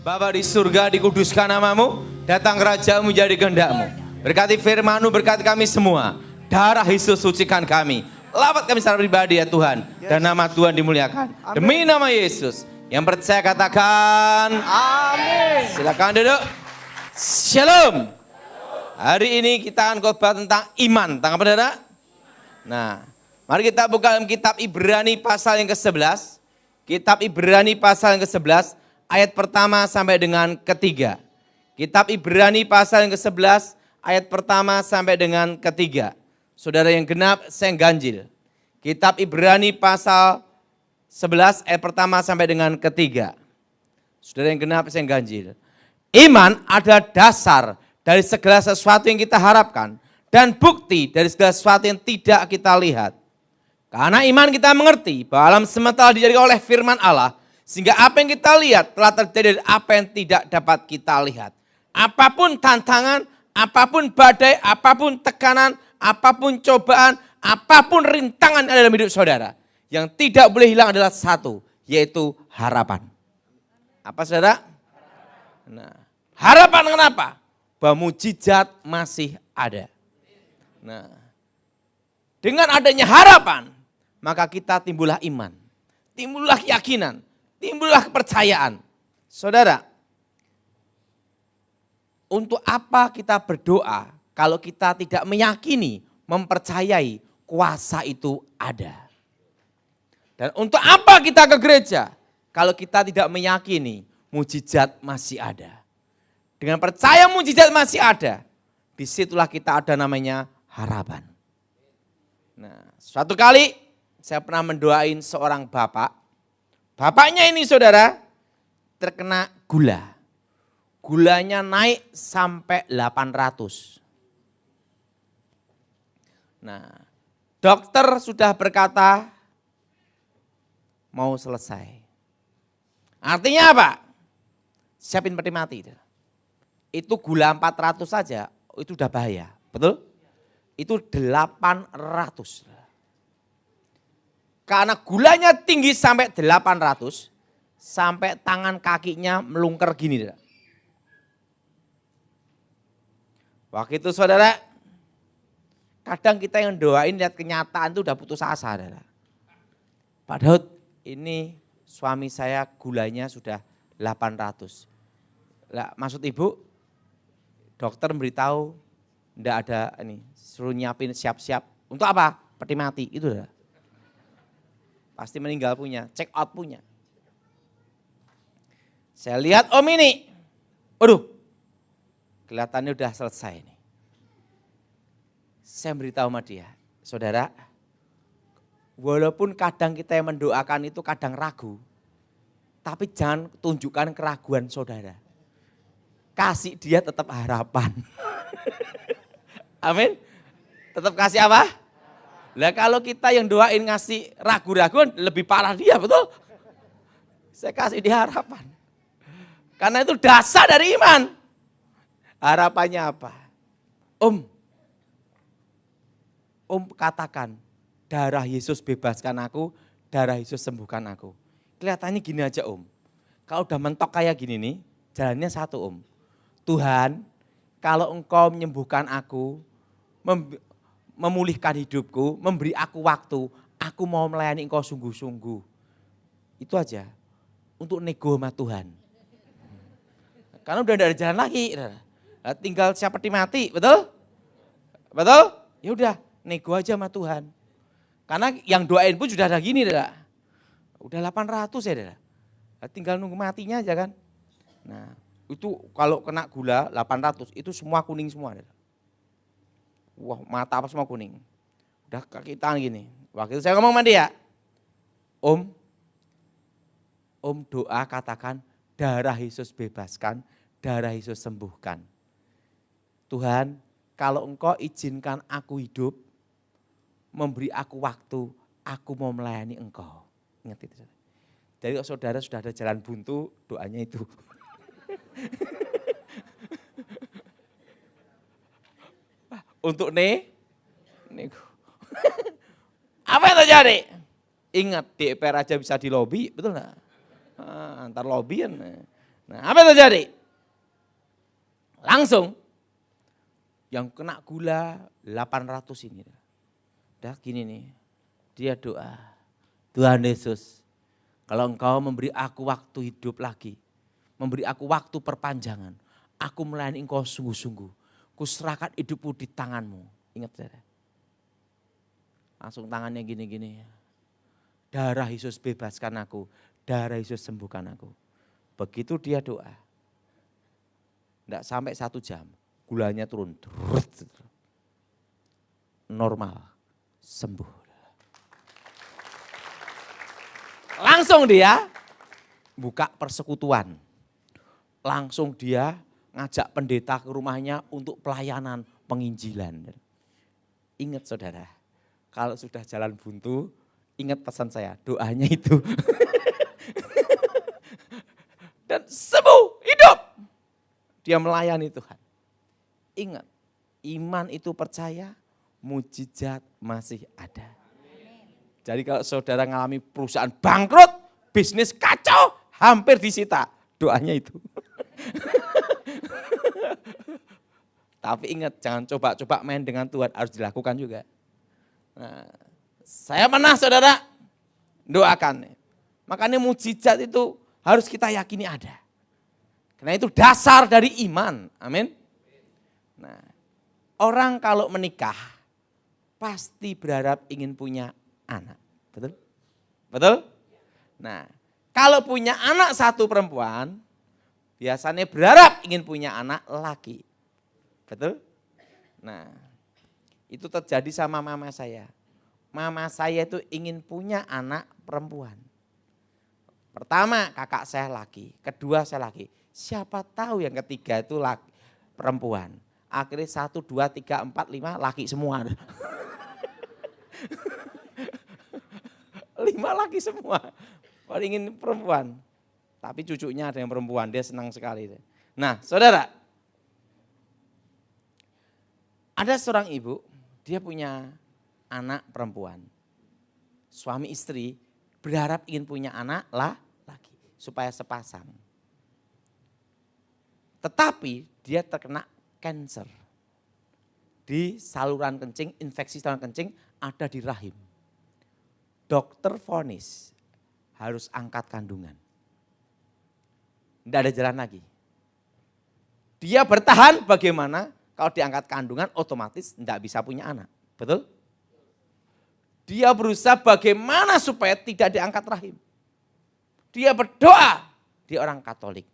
Bapa di surga, dikuduskan namamu, datang kerajaanmu jadi kehendak-Mu. Berkati firman-Mu, berkati kami semua. Darah Yesus sucikan kami. Lawat kami secara pribadi ya Tuhan. Dan nama Tuhan dimuliakan. Demi nama Yesus. Yang percaya katakan amin. Silakan duduk. Shalom. Hari ini kita akan khotbah tentang iman. Tentang apa, saudara? Nah, mari kita buka dalam kitab Ibrani pasal yang ke-11. Kitab Ibrani pasal yang ke-11. Ayat pertama sampai dengan ketiga. Kitab Ibrani pasal yang ke-11, ayat pertama sampai dengan ketiga. Saudara yang genap, saya yang ganjil. Kitab Ibrani pasal 11, ayat pertama sampai dengan ketiga. Saudara yang genap, saya yang ganjil. Iman adalah dasar dari segala sesuatu yang kita harapkan. Dan bukti dari segala sesuatu yang tidak kita lihat. Karena iman kita mengerti bahwa alam semesta dijadikan oleh firman Allah. Sehingga apa yang kita lihat telah terjadi dari apa yang tidak dapat kita lihat. Apapun tantangan, apapun badai, apapun tekanan, apapun cobaan, apapun rintangan yang ada dalam hidup saudara. Yang tidak boleh hilang adalah satu, yaitu harapan. Apa saudara? Nah, harapan kenapa? Bahwa mujizat masih ada. Nah, dengan adanya harapan, maka kita timbullah iman, timbullah keyakinan, timbullah kepercayaan. Saudara, untuk apa kita berdoa kalau kita tidak meyakini, mempercayai kuasa itu ada? Dan untuk apa kita ke gereja kalau kita tidak meyakini mujizat masih ada? Dengan percaya mujizat masih ada, disitulah kita ada namanya harapan. Nah, suatu kali saya pernah mendoain seorang bapak. Bapaknya ini saudara terkena gula. Gulanya naik sampai 800. Nah, dokter sudah berkata mau selesai. Artinya apa? Siapin peti mati. Itu gula 400 saja, itu udah bahaya. Betul? Itu 800. Karena gulanya tinggi sampai 800, sampai tangan kakinya melungker gini. Waktu itu saudara, kadang kita yang doain lihat kenyataan itu udah putus asa. Saudara. Padahal ini suami saya gulanya sudah 800. Lah, maksud ibu, dokter memberitahu enggak ada ini, suruh nyiapin siap-siap. Untuk apa? Peti mati, itu dah. Pasti meninggal punya, check out punya. Saya lihat om ini, waduh, kelihatannya udah selesai nih. Saya beritahu sama dia, saudara, walaupun kadang kita yang mendoakan itu kadang ragu, tapi jangan tunjukkan keraguan saudara. Kasih dia tetap harapan. Amin. Tetap kasih apa? Lah kalau kita yang doain ngasih ragu-raguan lebih parah dia, betul? Saya kasih dia harapan. Karena itu dasar dari iman. Harapannya apa? Om katakan, darah Yesus bebaskan aku, darah Yesus sembuhkan aku. Kelihatannya gini aja om. Kalau udah mentok kayak gini nih, jalannya satu om. Tuhan, kalau engkau menyembuhkan aku, memulihkan hidupku, memberi aku waktu, aku mau melayani engkau sungguh-sungguh. Itu aja, untuk nego sama Tuhan. Karena udah ada jalan lagi, tinggal siapa mati, betul? Betul? Ya udah, nego aja sama Tuhan. Karena yang doain pun sudah ada gini, udah 800 ya, tinggal nunggu matinya aja kan. Nah, itu kalau kena gula 800, itu semua kuning semua. Wah, mata apa semua kuning. Udah kaki tangan gini. Waktu itu saya ngomong sama dia, Om doa katakan darah Yesus bebaskan, darah Yesus sembuhkan. Tuhan, kalau engkau izinkan aku hidup, memberi aku waktu, aku mau melayani engkau. Ingat itu. Jadi kalau saudara sudah ada jalan buntu, doanya itu. Untuk nego. Apa yang terjadi? Ingat DPR aja bisa di lobby, betul nggak? Antar lobbyan. Nah, apa yang terjadi? Langsung yang kena gula 800 ini. Udah gini nih, dia doa. Tuhan Yesus, kalau Engkau memberi aku waktu hidup lagi, memberi aku waktu perpanjangan, aku melayani Engkau sungguh-sungguh. Kuserahkan hidupku di tangan-Mu. Ingat saudara. Langsung tangannya gini-gini. Darah Yesus bebaskan aku, darah Yesus sembuhkan aku. Begitu dia doa, enggak sampai 1 jam, gulanya turun. Normal, sembuh. Langsung dia buka persekutuan. Langsung dia ngajak pendeta ke rumahnya untuk pelayanan penginjilan. Ingat saudara, kalau sudah jalan buntu, ingat pesan saya, doanya itu. Dan sembuh, hidup. Dia melayani Tuhan. Ingat, iman itu percaya, mujizat masih ada. Jadi kalau saudara mengalami perusahaan bangkrut, bisnis kacau, hampir disita. Doanya itu. Tapi ingat, jangan coba-coba main dengan Tuhan, harus dilakukan juga. Nah, saya pernah saudara, doakan. Makanya mujizat itu harus kita yakini ada. Karena itu dasar dari iman, amin. Nah, orang kalau menikah, pasti berharap ingin punya anak, betul? Betul? Nah, kalau punya anak 1 perempuan, biasanya berharap ingin punya anak laki. Betul? Nah, itu terjadi sama mama saya. Mama saya itu ingin punya anak perempuan. Pertama kakak saya laki, kedua saya laki. Siapa tahu yang ketiga itu laki, perempuan. Akhirnya 1, 2, 3, 4, 5 laki semua. 5 laki semua. Paling ingin perempuan. Tapi cucunya ada yang perempuan, dia senang sekali. Nah saudara, ada seorang ibu, dia punya anak perempuan. Suami istri berharap ingin punya anak laki, supaya sepasang. Tetapi dia terkena kanker. Di saluran kencing, infeksi saluran kencing ada di rahim. Dokter vonis harus angkat kandungan. Tidak ada jalan lagi. Dia bertahan bagaimana kalau diangkat kandungan otomatis tidak bisa punya anak. Betul? Dia berusaha bagaimana supaya tidak diangkat rahim. Dia berdoa, dia orang Katolik.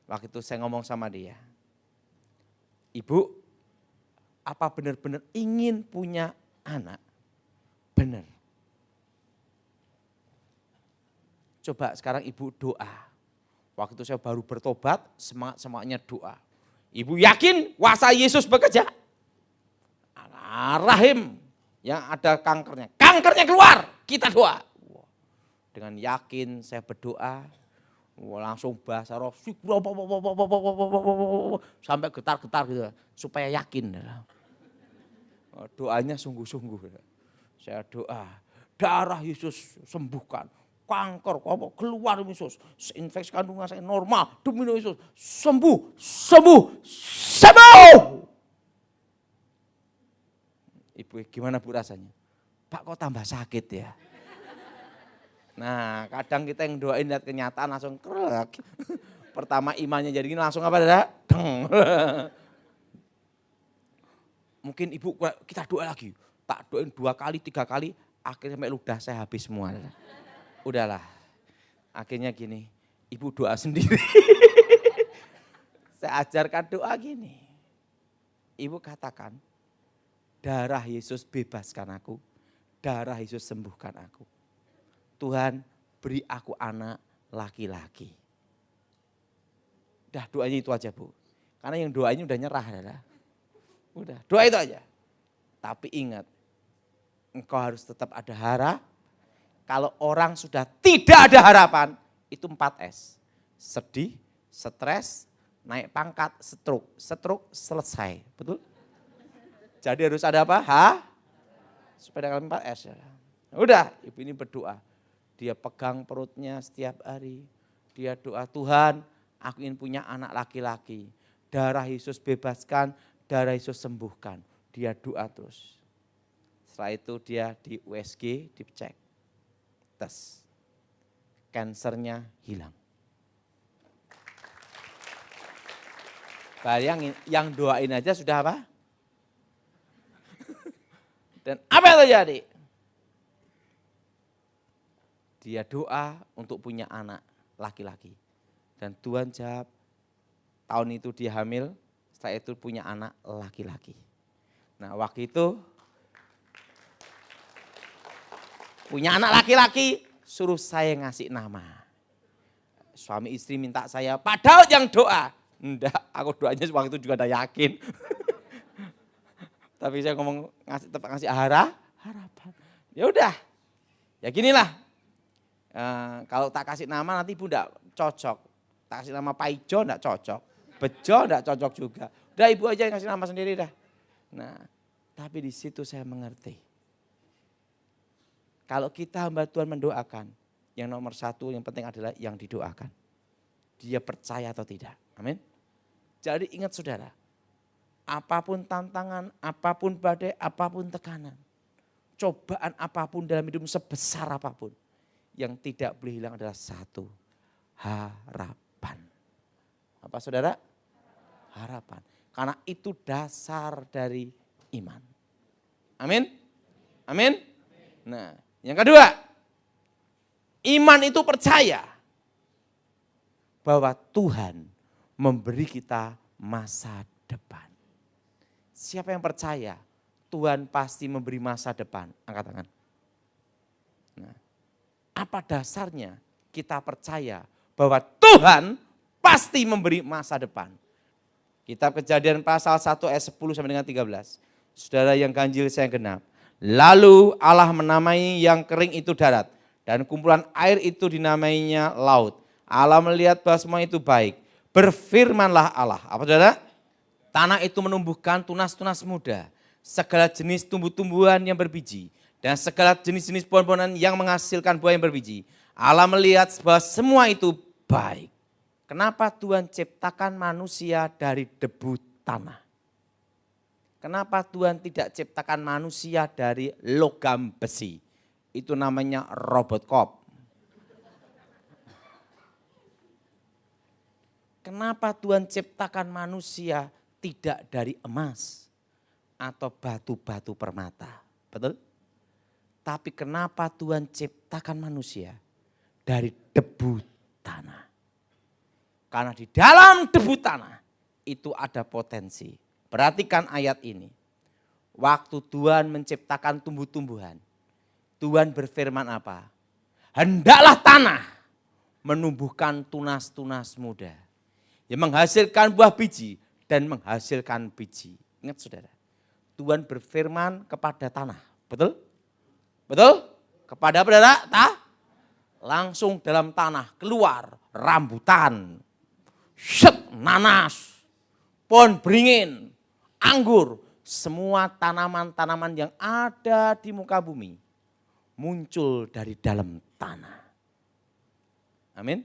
Waktu itu saya ngomong sama dia, Ibu, apa benar-benar ingin punya anak? Benar. Coba sekarang ibu doa. Waktu itu saya baru bertobat, semangat-semangatnya doa. Ibu yakin kuasa Yesus bekerja? Rahim yang ada kankernya keluar, kita doa. Dengan yakin saya berdoa, langsung bahasa roh, sampai getar-getar gitu, supaya yakin. Doanya sungguh-sungguh. Saya doa, darah Yesus sembuhkan. Kanker, keluar Yesus, infeksi kandungan saya normal, demi Yesus, sembuh. Ibu gimana Bu rasanya? Pak kok tambah sakit ya? Nah kadang kita yang doain lihat kenyataan langsung krek. Pertama imannya jadi gini langsung apa dah? Mungkin ibu kita doa lagi, tak doain 2 kali, 3 kali, akhirnya sampai ludah saya habis semua. Udahlah, akhirnya gini, ibu doa sendiri. Saya ajarkan doa gini. Ibu katakan, darah Yesus bebaskan aku, darah Yesus sembuhkan aku. Tuhan beri aku anak laki-laki. Udah doanya itu aja Bu. Karena yang doanya udah nyerah. Udah, doa itu aja. Tapi ingat, engkau harus tetap ada harapan. Kalau orang sudah tidak ada harapan, itu 4S. Sedih, stres, naik pangkat, stroke. Stroke selesai, betul? Jadi harus ada apa? Supaya dalam 4S. Udah, ibu ini berdoa. Dia pegang perutnya setiap hari. Dia doa, Tuhan Aku ingin punya anak laki-laki. Darah Yesus bebaskan, darah Yesus sembuhkan. Dia doa terus. Setelah itu dia di USG dicek. Tes. Kansernya hilang. Bayangin, yang doain aja sudah apa? Dan apa yang terjadi? Dia doa untuk punya anak laki-laki. Dan Tuhan jawab, tahun itu dia hamil, setelah itu punya anak laki-laki. Nah waktu itu, punya anak laki-laki, suruh saya ngasih nama. Suami istri minta saya, Pak Daud yang doa. Enggak, aku doanya waktu itu juga udah yakin. Tapi saya ngomong ngasih harapan. Ya udah, ya ginilah. Kalau tak kasih nama nanti ibu enggak cocok. Tak kasih nama Pak Ijo enggak cocok. Bejo enggak cocok juga. Udah ibu aja yang kasih nama sendiri dah. Nah, tapi di situ saya mengerti. Kalau kita hamba Tuhan mendoakan, yang nomor satu yang penting adalah yang didoakan. Dia percaya atau tidak. Amin. Jadi ingat saudara, apapun tantangan, apapun badai, apapun tekanan, cobaan apapun dalam hidup sebesar apapun, yang tidak boleh hilang adalah satu, harapan. Apa saudara? Harapan. Karena itu dasar dari iman. Amin? Amin? Nah, yang kedua, iman itu percaya bahwa Tuhan memberi kita masa depan. Siapa yang percaya Tuhan pasti memberi masa depan? Angkat tangan. Nah, apa dasarnya kita percaya bahwa Tuhan pasti memberi masa depan? Kitab Kejadian pasal 1 ayat 10 sampai dengan 13. Saudara yang ganjil saya genap. Lalu Allah menamai yang kering itu darat dan kumpulan air itu dinamainya laut. Allah melihat bahwa semua itu baik. Berfirmanlah Allah. Apa saudara? Tanah itu menumbuhkan tunas-tunas muda. Segala jenis tumbuh-tumbuhan yang berbiji. Dan segala jenis-jenis pohon-pohonan yang menghasilkan buah yang berbiji. Allah melihat bahwa semua itu baik. Kenapa Tuhan ciptakan manusia dari debu tanah? Kenapa Tuhan tidak ciptakan manusia dari logam besi? Itu namanya robot cop. Kenapa Tuhan ciptakan manusia tidak dari emas atau batu-batu permata? Betul? Tapi kenapa Tuhan ciptakan manusia dari debu tanah? Karena di dalam debu tanah itu ada potensi. Perhatikan ayat ini. Waktu Tuhan menciptakan tumbuh-tumbuhan, Tuhan berfirman apa? Hendaklah tanah menumbuhkan tunas-tunas muda yang menghasilkan buah biji dan menghasilkan biji. Ingat saudara, Tuhan berfirman kepada tanah, betul? Betul? Kepada apa saudara? Langsung dalam tanah keluar rambutan, nanas, pohon beringin, anggur, semua tanaman-tanaman yang ada di muka bumi muncul dari dalam tanah. Amin.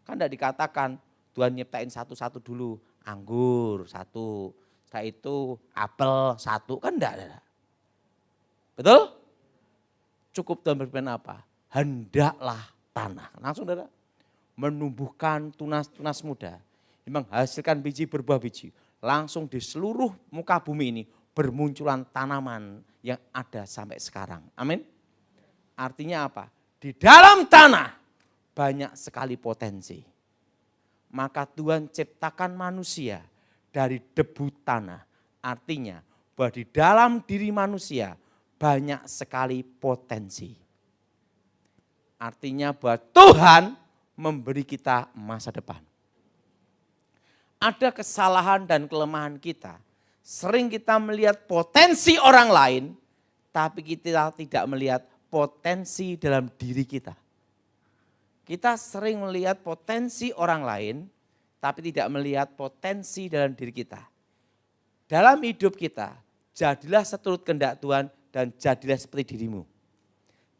Kan tidak dikatakan Tuhan nyiptain satu-satu dulu, anggur satu, setelah itu apel satu, kan enggak ada. Betul? Cukup Tuhan berfirman apa? Hendaklah tanah. Langsung saudara, menumbuhkan tunas-tunas muda, menghasilkan biji berbuah biji. Langsung di seluruh muka bumi ini bermunculan tanaman yang ada sampai sekarang. Amin. Artinya apa? Di dalam tanah banyak sekali potensi. Maka Tuhan ciptakan manusia dari debu tanah. Artinya bahwa di dalam diri manusia banyak sekali potensi. Artinya bahwa Tuhan memberi kita masa depan. Ada kesalahan dan kelemahan kita. Sering kita melihat potensi orang lain, tapi kita tidak melihat potensi dalam diri kita. Kita sering melihat potensi orang lain, tapi tidak melihat potensi dalam diri kita. Dalam hidup kita, jadilah seturut kehendak Tuhan dan jadilah seperti dirimu.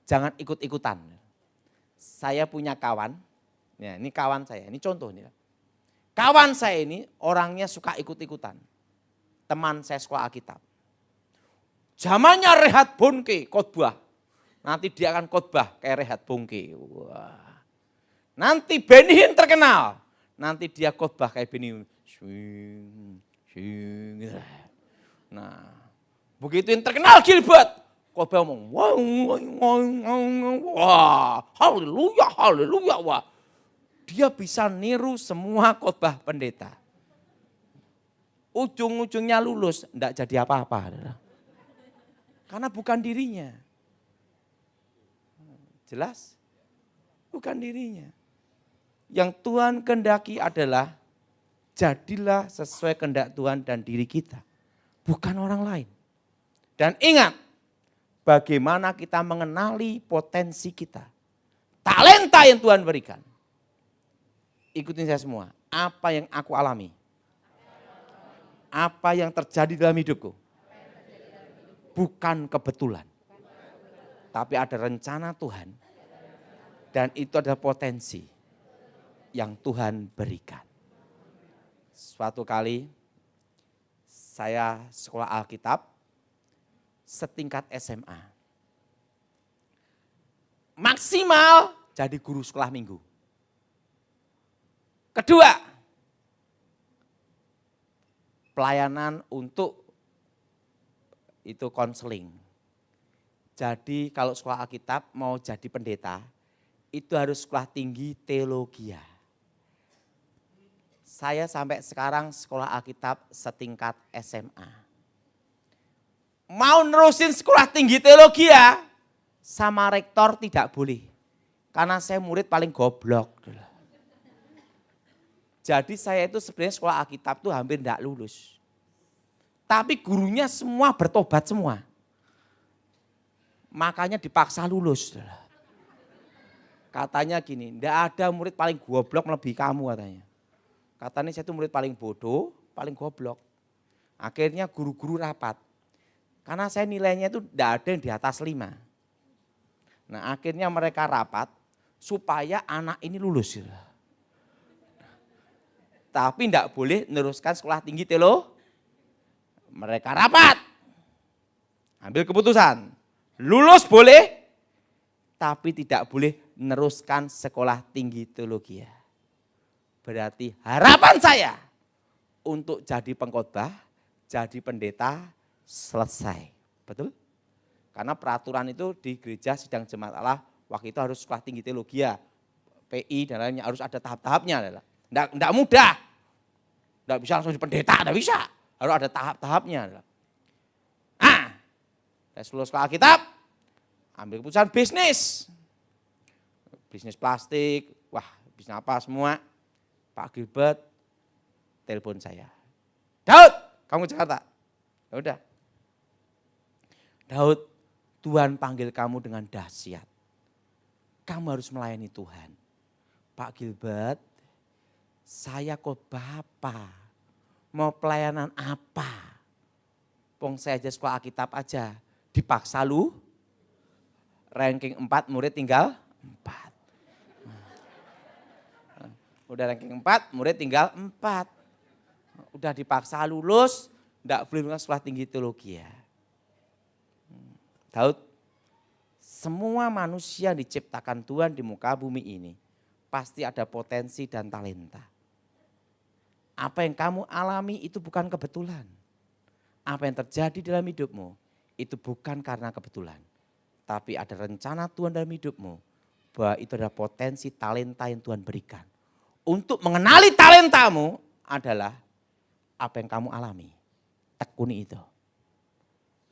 Jangan ikut-ikutan. Saya punya kawan, ya ini kawan saya, ini contoh nih. Kawan saya ini orangnya suka ikut-ikutan. Teman saya sekolah Alkitab. Zamannya Rehat Bonke khotbah. Nanti dia akan khotbah kayak Rehat Bonke. Wah. Nanti Benny Hinn terkenal. Nanti dia khotbah kayak Benny Hinn. Nah, begitu yang terkenal Gilbert. Khotbah ngomong, wah, haleluya, haleluya, wah. Dia bisa niru semua khotbah pendeta. Ujung-ujungnya lulus, enggak jadi apa-apa. Karena bukan dirinya. Jelas? Bukan dirinya. Yang Tuhan kehendaki adalah jadilah sesuai kehendak Tuhan dan diri kita. Bukan orang lain. Dan ingat, bagaimana kita mengenali potensi kita. Talenta yang Tuhan berikan. Ikutin saya semua. Apa yang aku alami? Apa yang terjadi dalam hidupku? Bukan kebetulan. Tapi ada rencana Tuhan. Dan itu adalah potensi yang Tuhan berikan. Suatu kali saya sekolah Alkitab setingkat SMA. Maksimal jadi guru sekolah minggu. Kedua, pelayanan untuk itu konseling. Jadi kalau sekolah Alkitab mau jadi pendeta, itu harus sekolah tinggi teologi. Saya sampai sekarang sekolah Alkitab setingkat SMA. Mau nerusin sekolah tinggi teologi sama rektor tidak boleh. Karena saya murid paling goblok. Jadi saya itu sebenarnya sekolah Alkitab tuh hampir tidak lulus. Tapi gurunya semua bertobat semua. Makanya dipaksa lulus. Katanya gini, tidak ada murid paling goblok melebihi kamu katanya. Katanya saya itu murid paling bodoh, paling goblok. Akhirnya guru-guru rapat. Karena saya nilainya itu tidak ada yang di atas 5. Nah akhirnya mereka rapat supaya anak ini lulus. Tapi tidak boleh meneruskan sekolah tinggi teologi. Mereka rapat. Ambil keputusan. Lulus boleh, tapi tidak boleh meneruskan sekolah tinggi teologi. Berarti harapan saya untuk jadi pengkhotbah, jadi pendeta, selesai. Betul? Karena peraturan itu di gereja sidang jemaat Allah, waktu itu harus sekolah tinggi teologi, PI dan lainnya harus ada tahap-tahapnya. Tidak mudah, tidak bisa langsung jadi pendeta, tidak bisa. Harus ada tahap-tahapnya. Saya lulus sekolah Alkitab, ambil keputusan bisnis. Bisnis plastik, wah bisnis apa semua. Pak Gilbert telepon saya. Daud, kamu Jakarta. Ya udah. Daud, Tuhan panggil kamu dengan dahsyat. Kamu harus melayani Tuhan. Pak Gilbert, saya kok bapak. Mau pelayanan apa? Pong saya aja sekolah Alkitab aja. Dipaksa lu. Ranking 4 murid tinggal 4. Udah ranking 4 murid tinggal 4. Udah dipaksa lulus. Enggak boleh lulus sekolah tinggi teologi ya. Daud, semua manusia diciptakan Tuhan di muka bumi ini. Pasti ada potensi dan talenta. Apa yang kamu alami itu bukan kebetulan. Apa yang terjadi dalam hidupmu itu bukan karena kebetulan. Tapi ada rencana Tuhan dalam hidupmu. Bahwa itu adalah potensi talenta yang Tuhan berikan. Untuk mengenali talentamu adalah apa yang kamu alami. Tekuni itu.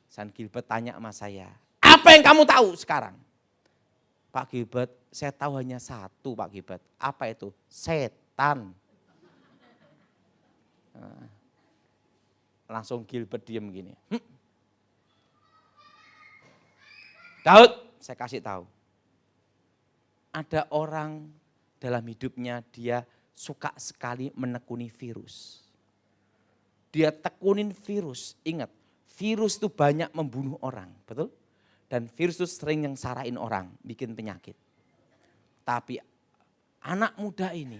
San Gilbert tanya sama saya, apa yang kamu tahu sekarang? Pak Gilbert, saya tahu hanya satu Pak Gilbert. Apa itu? Setan. Langsung Gilbert diem gini. Daud, saya kasih tahu. Ada orang dalam hidupnya dia suka sekali menekuni virus. Dia tekunin virus, ingat virus itu banyak membunuh orang, betul? Dan virus itu sering nyengsarain orang, bikin penyakit. Tapi anak muda ini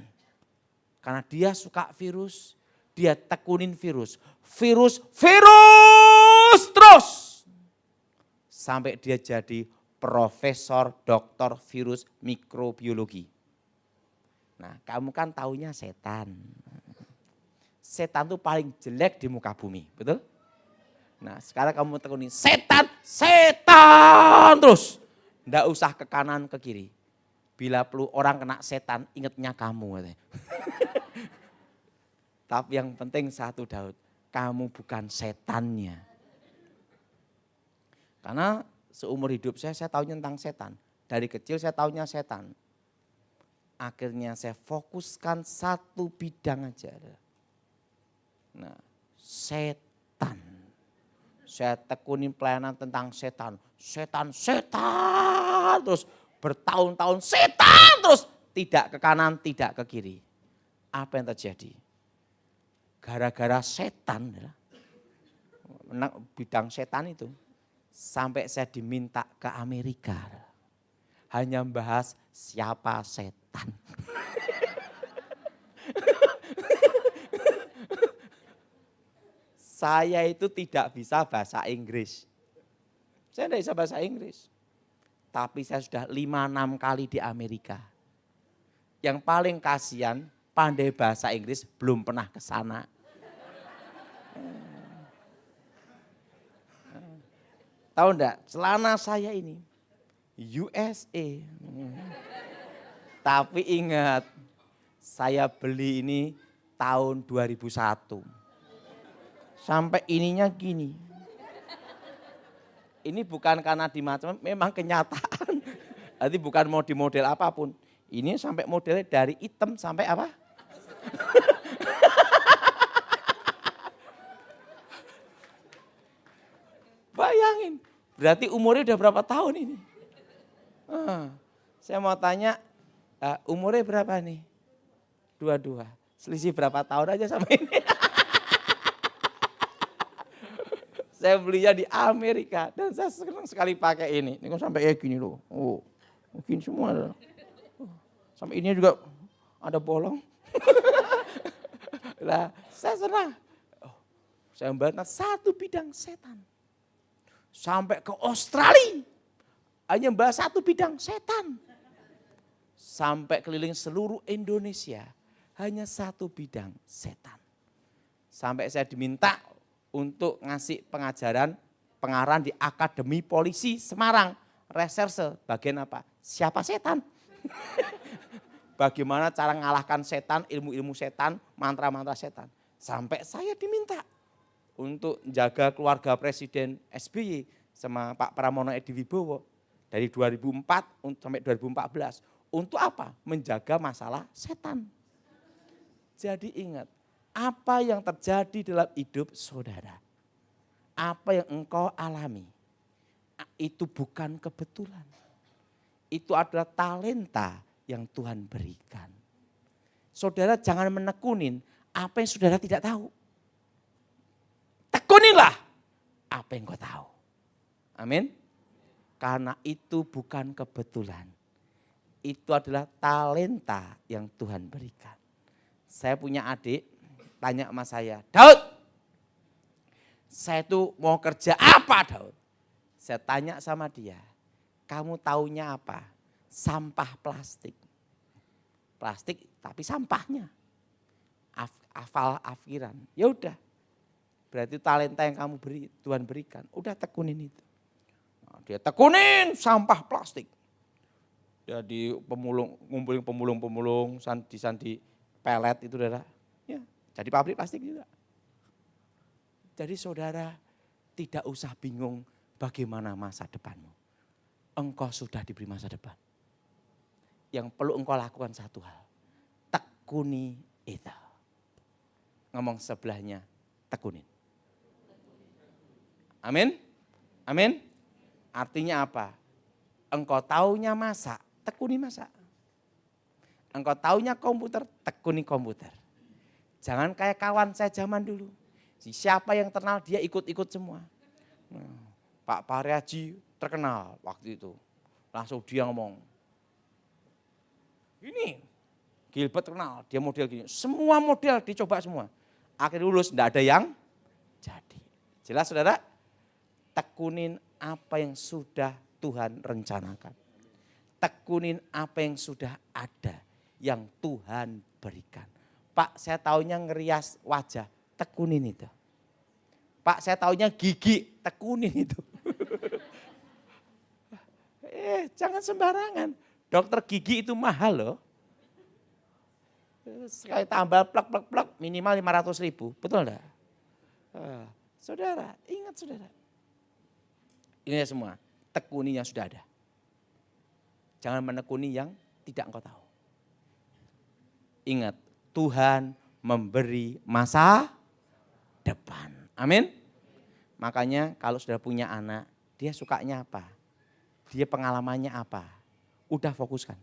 Karena dia suka virus, dia tekunin virus. Virus terus. Sampai dia jadi profesor doktor virus mikrobiologi. Nah, kamu kan taunya setan. Setan tuh paling jelek di muka bumi, betul? Nah, sekarang kamu tekunin setan terus. Nggak usah ke kanan ke kiri. Bila perlu orang kena setan, ingetnya kamu. Tapi yang penting satu Daud, kamu bukan setannya. Karena seumur hidup saya tahunya tentang setan. Dari kecil saya tahunya setan. Akhirnya saya fokuskan satu bidang aja. Nah, setan. Saya tekunin pelayanan tentang setan. Setan. Terus bertahun-tahun setan terus. Tidak ke kanan, tidak ke kiri. Apa yang terjadi? Gara-gara setan, bidang setan itu. Sampai saya diminta ke Amerika. Hanya membahas siapa setan. Saya itu tidak bisa bahasa Inggris. Saya tidak bisa bahasa Inggris. Tapi saya sudah 5-6 kali di Amerika. Yang paling kasihan, pandai bahasa Inggris belum pernah ke sana. Tahu enggak, celana saya ini USA. Tapi ingat, saya beli ini tahun 2001. Sampai ininya gini. Ini bukan karena dimacam, memang kenyataan. Jadi bukan mau di model apapun. Ini sampai modelnya dari hitam sampai apa? Bayangin, berarti umurnya udah berapa tahun ini? Saya mau tanya, umurnya berapa nih? 22. Selisih berapa tahun aja sama ini? Saya belinya di Amerika dan saya senang sekali pakai ini. Ini kan sampai kayak gini loh. Oh, mungkin semua. Sampai ini juga ada bolong. Lah, saya senang. Saya membahas satu bidang setan. Sampai ke Australia. Hanya bahas satu bidang setan. Sampai keliling seluruh Indonesia. Hanya satu bidang setan. Sampai saya diminta untuk ngasih pengarahan di Akademi Polisi Semarang. Reserse, bagian apa? Siapa setan? Bagaimana cara ngalahkan setan, ilmu-ilmu setan, mantra-mantra setan. Sampai saya diminta untuk jaga keluarga Presiden SBY sama Pak Pramono Edi Wibowo. Dari 2004 sampai 2014. Untuk apa? Menjaga masalah setan. Jadi ingat, apa yang terjadi dalam hidup saudara, apa yang engkau alami, itu bukan kebetulan. Itu adalah talenta yang Tuhan berikan. Saudara jangan menekunin apa yang saudara tidak tahu. Tekunilah apa yang kau tahu. Amin. Karena itu bukan kebetulan. Itu adalah talenta yang Tuhan berikan. Saya punya adik, tanya sama saya, Daud, saya tuh mau kerja apa Daud? Saya tanya sama dia, kamu taunya apa? Sampah plastik. Plastik tapi sampahnya. Afkiran. Ya udah. Berarti talenta yang kamu beri, Tuhan berikan. Udah tekunin itu. Nah, dia tekunin sampah plastik. Jadi ngumpulin pemulung, sandi pelet itu saudara. Ya, jadi pabrik plastik juga. Jadi saudara tidak usah bingung bagaimana masa depanmu. Engkau sudah diberi masa depan. Yang perlu engkau lakukan satu hal. Tekuni itu. Ngomong sebelahnya, tekunin. Amin? Amin? Artinya apa? Engkau taunya masak, tekuni masak. Engkau taunya komputer, tekuni komputer. Jangan kayak kawan saya zaman dulu. Siapa yang terkenal dia ikut-ikut semua. Pak Pariaji terkenal waktu itu. Langsung dia ngomong, ini Gilbert kenal, dia model gini. Semua model dicoba semua. Akhirnya lulus, enggak ada yang jadi. Jelas saudara? Tekunin apa yang sudah Tuhan rencanakan. Tekunin apa yang sudah ada, yang Tuhan berikan. Pak, saya taunya ngerias wajah, tekunin itu. Pak, saya taunya gigi, tekunin itu. Jangan sembarangan. Dokter gigi itu mahal loh. Sekali tambal plek minimal 500.000, betul enggak? Saudara, ingat saudara. Ini semua, tekuni yang sudah ada. Jangan menekuni yang tidak engkau tahu. Ingat, Tuhan memberi masa depan. Amin. Makanya kalau sudah punya anak, dia sukanya apa? Dia pengalamannya apa? Udah fokuskan.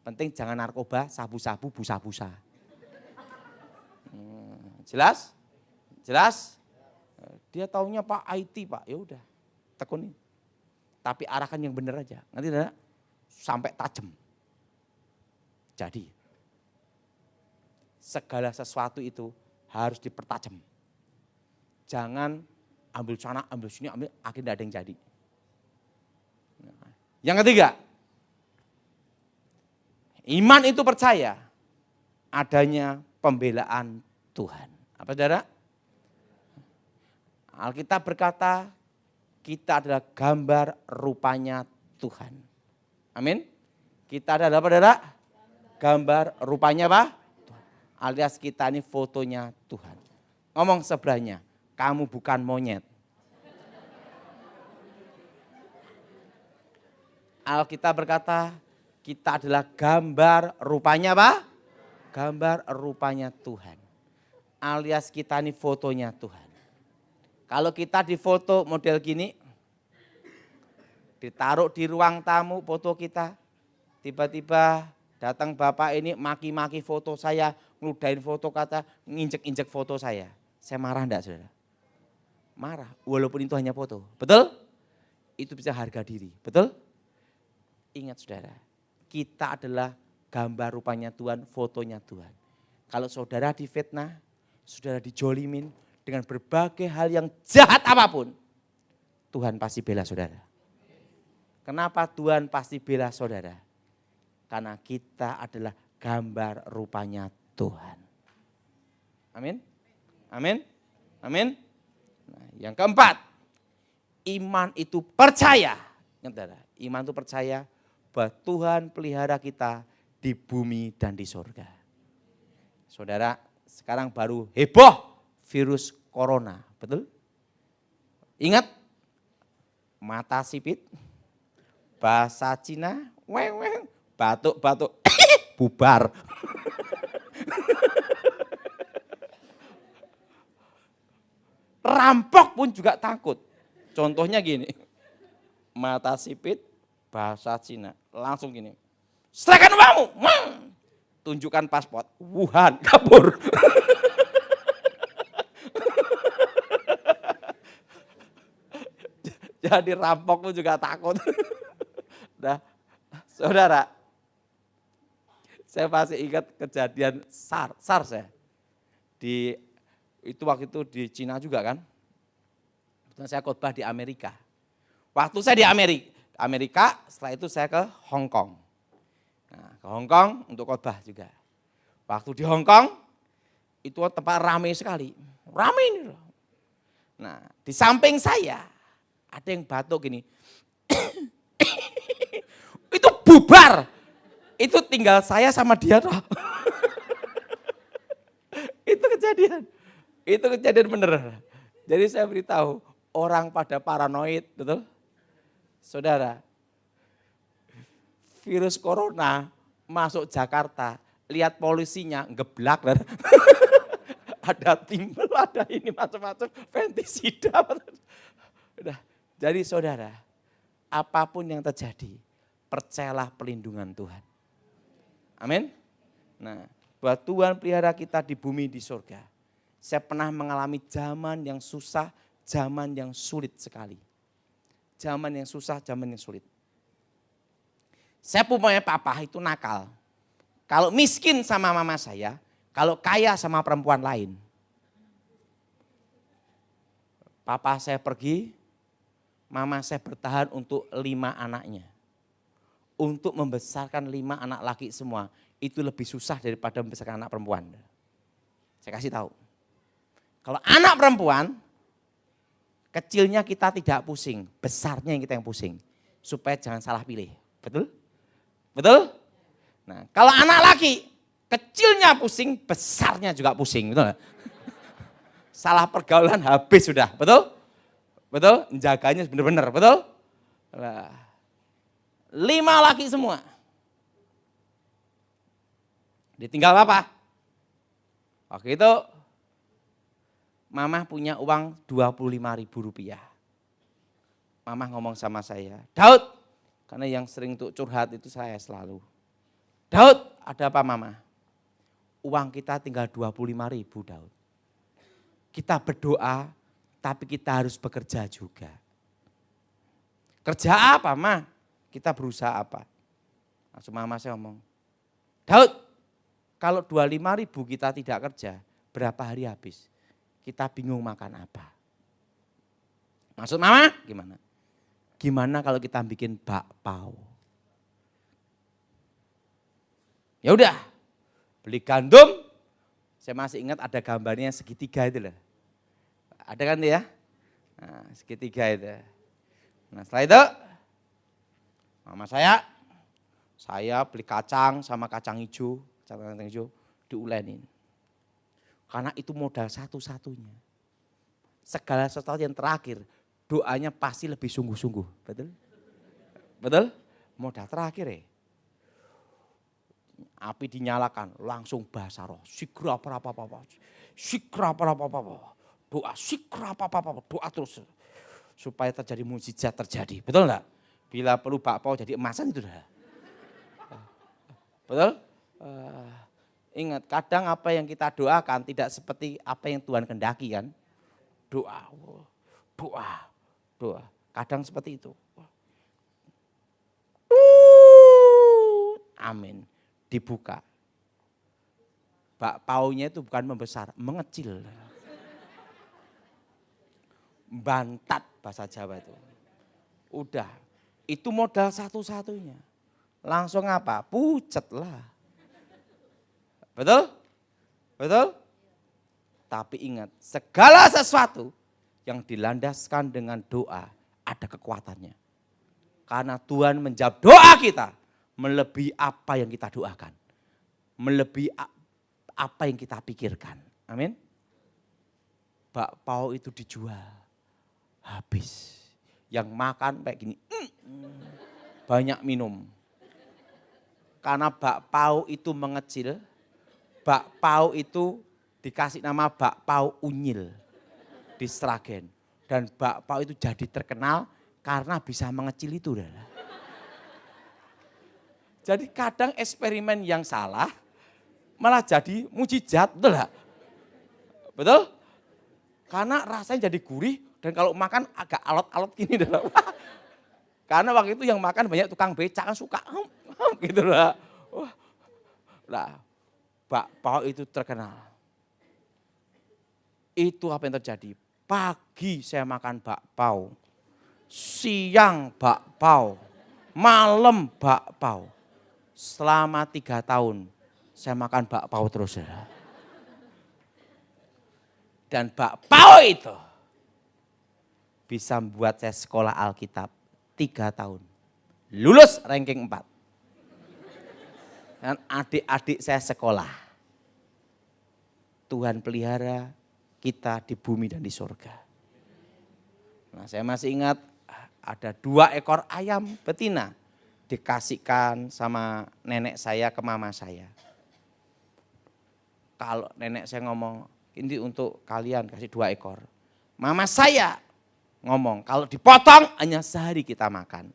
Penting jangan narkoba, sabu-sabu, busa-busa. Jelas? Jelas? Dia taunya Pak IT Pak, ya udah tekunin. Tapi arahkan yang benar aja, nanti sampai tajam. Jadi segala sesuatu itu harus dipertajam. Jangan ambil sana, ambil sini, ambil akhirnya ada yang jadi. Yang ketiga, iman itu percaya adanya pembelaan Tuhan. Apa saudara? Alkitab berkata kita adalah gambar rupanya Tuhan. Amin. Kita adalah apa saudara? Gambar rupanya apa? Tuhan. Alias kita ini fotonya Tuhan. Ngomong sebelahnya, kamu bukan monyet. Alkitab berkata kita adalah gambar rupanya apa? Gambar rupanya Tuhan. Alias kita ini fotonya Tuhan. Kalau kita difoto model gini, ditaruh di ruang tamu foto kita, tiba-tiba datang bapak ini maki-maki foto saya, ngeludahin foto kata, nginjek-injek foto saya. Saya marah enggak saudara? Marah, walaupun itu hanya foto. Betul? Itu bisa harga diri, betul? Ingat saudara, kita adalah gambar rupanya Tuhan, fotonya Tuhan. Kalau saudara difitnah, saudara dijolimin dengan berbagai hal yang jahat apapun, Tuhan pasti bela saudara. Kenapa Tuhan pasti bela saudara? Karena kita adalah gambar rupanya Tuhan. Amin? Amin? Amin? Nah, yang keempat, iman itu percaya. Iman itu percaya bahwa Tuhan pelihara kita di bumi dan di surga. Saudara, sekarang baru heboh virus corona, betul? Ingat, mata sipit, bahasa Cina, batuk-batuk, bubar. Rampok pun juga takut. Contohnya gini, mata sipit, bahasa Cina, langsung gini. Serahkan uangmu, tunjukkan paspor, Wuhan, kabur. Jadi rampok pun juga takut. Nah, saudara, saya masih ingat kejadian SARS ya. Itu waktu itu di Cina juga kan. Saya khotbah di Amerika. Waktu saya di Amerika, setelah itu saya ke Hong Kong. Nah, ke Hong Kong untuk khotbah juga. Waktu di Hong Kong, itu tempat ramai sekali. Ramai ini loh. Nah, di samping saya, ada yang batuk gini. Itu bubar. Itu tinggal saya sama dia. Itu kejadian. Itu kejadian bener. Jadi saya beritahu, orang pada paranoid, betul? Saudara, virus corona masuk Jakarta, lihat polisinya ngeblak. Ada timbul, ada ini macam-macam, pentisida. Udah. Jadi saudara, apapun yang terjadi, percayalah pelindungan Tuhan. Amin. Nah, bahwa Tuhan pelihara kita di bumi di surga. Saya pernah mengalami zaman yang susah, zaman yang sulit sekali. Zaman yang susah, zaman yang sulit. Saya punya papa itu nakal. Kalau miskin sama mama saya, kalau kaya sama perempuan lain. Papa saya pergi, mama saya bertahan untuk 5 anaknya. Untuk membesarkan 5 anak laki semua, itu lebih susah daripada membesarkan anak perempuan. Saya kasih tahu. Kalau anak perempuan, kecilnya kita tidak pusing, besarnya yang kita yang pusing. Supaya jangan salah pilih. Betul? Betul? Nah, kalau anak laki, kecilnya pusing, besarnya juga pusing. Betul gak? Salah pergaulan habis sudah, betul? Betul? Jaganya benar-benar, betul? Nah, 5 laki semua. Ditinggal apa? Waktu itu Mama punya uang 25.000 rupiah. Mama ngomong sama saya, Daud, karena yang sering untuk curhat itu saya selalu. Daud, ada apa Mama? Uang kita tinggal 25.000 Daud. Kita berdoa, tapi kita harus bekerja juga. Kerja apa, Ma? Kita berusaha apa? Langsung mama saya ngomong, Daud, kalau 25.000 kita tidak kerja, berapa hari habis? Kita bingung makan apa. Maksud mama gimana? Gimana kalau kita bikin bakpao? Ya udah, beli gandum. Saya masih ingat ada gambarnya segitiga itu loh. Ada kan ya? Nah, segitiga itu. Nah setelah itu, mama saya beli kacang sama kacang hijau diulenin. Karena itu modal satu-satunya. Segala sesuatu yang terakhir, doanya pasti lebih sungguh-sungguh. Betul? Betul? Modal terakhir ya. Api dinyalakan, langsung bahasa roh. Sikra apa-apa. Sikra apa-apa. Doa, sikra apa-apa. Doa terus. Supaya terjadi mukjizat terjadi. Betul enggak? Bila perlu bakpao jadi emasan itu dah. Betul? Ingat, kadang apa yang kita doakan tidak seperti apa yang Tuhan kehendaki kan. Doa. Kadang seperti itu. Amin. Dibuka. Bakpaonya itu bukan membesar, mengecil. Bantat bahasa Jawa itu. Udah, itu modal satu-satunya. Langsung apa? Pucet lah. Betul? Betul? Tapi ingat, segala sesuatu yang dilandaskan dengan doa ada kekuatannya. Karena Tuhan menjawab doa kita melebihi apa yang kita doakan. Melebihi apa yang kita pikirkan. Amin. Bakpao itu dijual. Habis. Yang makan kayak gini. Banyak minum. Karena bakpao itu mengecil. Bakpao itu dikasih nama bakpao unyil. Di Sragen. Dan bakpao itu jadi terkenal karena bisa mengecil itu. Jadi kadang eksperimen yang salah malah jadi mujizat, betul gak? Betul? Karena rasanya jadi gurih dan kalau makan agak alot-alot gini. Karena waktu itu yang makan banyak tukang becak kan suka gitu lah. Nah, bakpao itu terkenal. Itu apa yang terjadi? Pagi saya makan bakpao, siang bakpao, malam bakpao. Selama 3 tahun saya makan bakpao terus. Dan bakpao itu bisa membuat saya sekolah Alkitab 3 tahun. Lulus ranking 4. Dan adik-adik saya sekolah. Tuhan pelihara kita di bumi dan di surga. Nah, saya masih ingat ada 2 ekor ayam betina dikasihkan sama nenek saya ke mama saya. Kalau nenek saya ngomong, ini untuk kalian kasih 2 ekor. Mama saya ngomong, kalau dipotong hanya sehari kita makan.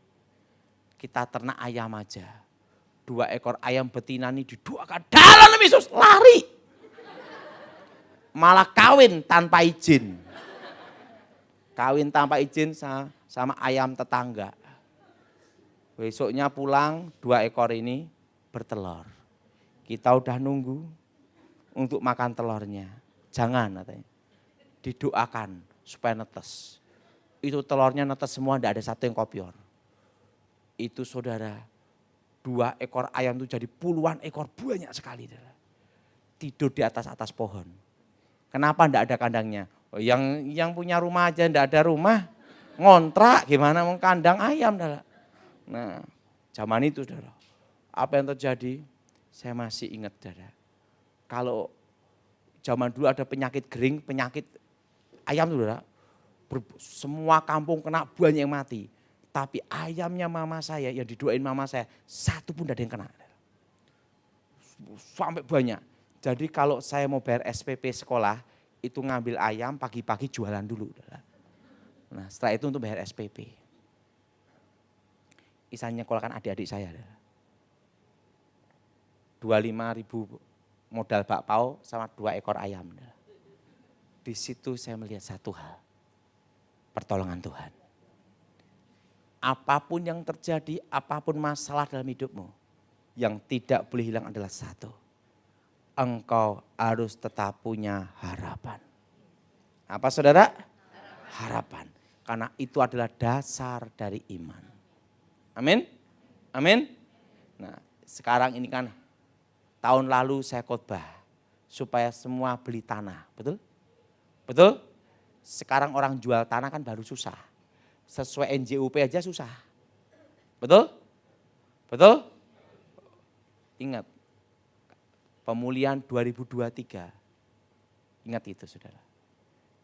Kita ternak ayam aja. 2 ekor ayam betina ini didoakan dalam nama Yesus, lari. Malah kawin tanpa izin. Kawin tanpa izin sama ayam tetangga. Besoknya pulang 2 ekor ini bertelur. Kita udah nunggu untuk makan telurnya. Jangan katanya. Didoakan supaya netes. Itu telurnya netes semua, tidak ada satu yang kopior. Itu saudara, 2 ekor ayam itu jadi puluhan ekor, banyak sekali. Tidur di atas pohon. Kenapa tidak ada kandangnya? Oh, yang punya rumah aja tidak ada rumah, ngontrak gimana mau kandang ayam. Nah, zaman itu saudara, apa yang terjadi? Saya masih ingat saudara. Kalau zaman dulu ada penyakit kering, penyakit ayam saudara, semua kampung kena, banyak yang mati. Tapi ayamnya mama saya, yang didoain mama saya, satu pun tidak ada yang kena. Sampai banyak. Jadi kalau saya mau bayar SPP sekolah, itu ngambil ayam pagi-pagi jualan dulu. Nah setelah itu untuk bayar SPP. Bisa nyekolahkan adik-adik saya. 25.000 modal bakpao sama 2 ekor ayam. Di situ saya melihat satu hal. Pertolongan Tuhan. Apapun yang terjadi, apapun masalah dalam hidupmu, yang tidak boleh hilang adalah satu. Engkau harus tetap punya harapan. Apa saudara? Harapan. Karena itu adalah dasar dari iman. Amin? Amin? Nah sekarang ini kan tahun lalu saya khotbah supaya semua beli tanah. Betul? Betul? Sekarang orang jual tanah kan baru susah. Sesuai NJUP aja susah. Betul? Betul? Ingat, pemulihan 2023. Ingat itu saudara.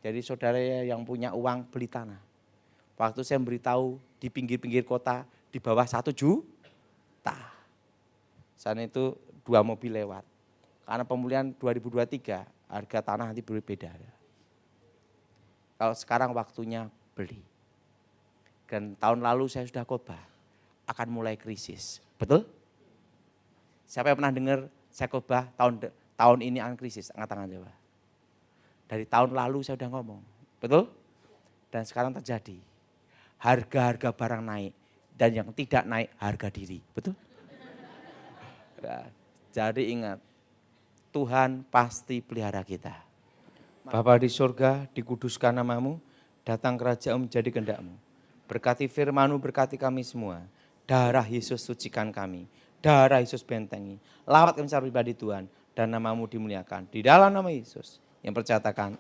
Jadi saudara yang punya uang beli tanah. Waktu saya memberitahu di pinggir-pinggir kota di bawah 1 juta. Sana itu 2 mobil lewat. Karena pemulihan 2023 harga tanah nanti berbeda. Kalau sekarang waktunya beli. Dan tahun lalu saya sudah khotbah akan mulai krisis. Betul? Siapa yang pernah dengar saya khotbah tahun ini akan krisis? Angkat tangan coba. Dari tahun lalu saya sudah ngomong. Betul? Dan sekarang terjadi. Harga-harga barang naik. Dan yang tidak naik harga diri. Betul? Ya, jadi ingat. Tuhan pasti pelihara kita. Bapa di surga, dikuduskan namamu, datang kerajaan menjadi kehendak-Mu. Berkati firman-Mu, berkati kami semua. Darah Yesus sucikan kami, darah Yesus bentengi. Lawat kami secara pribadi Tuhan, dan namamu dimuliakan. Di dalam nama Yesus yang percatakan.